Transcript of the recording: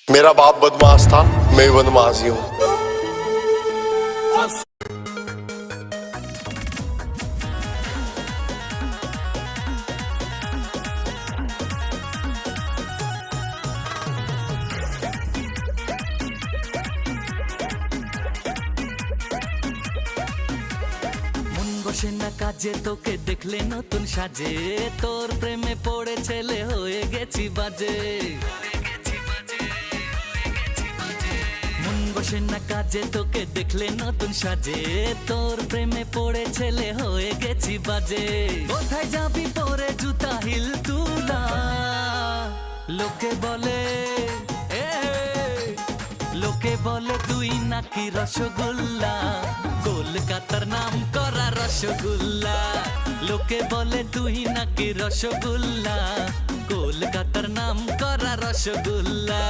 मेरा बाप बदमाश था, मैं बदमाश ही हूँ। বসে না কাজে তোকে দেখলে নতুন সাজে, তোর প্রেমে পড়ে ছেলে হয়ে গেছি বাজে। মন বসে না কাজে তোকে দেখলে নতুন সাজে, তোর প্রেমে পড়ে ছেলে হয়ে গেছি বাজে। কোথায় যাবি পরে জুতা হিল তুলা, লোকে বলে লোকে বলে তুই নাকি রসগোল্লা, কলকাতার নাম করা রসগোল্লা। লোকে বলে তুই নাকি রসগোল্লা, কলকাতার নাম করা রসগোল্লা।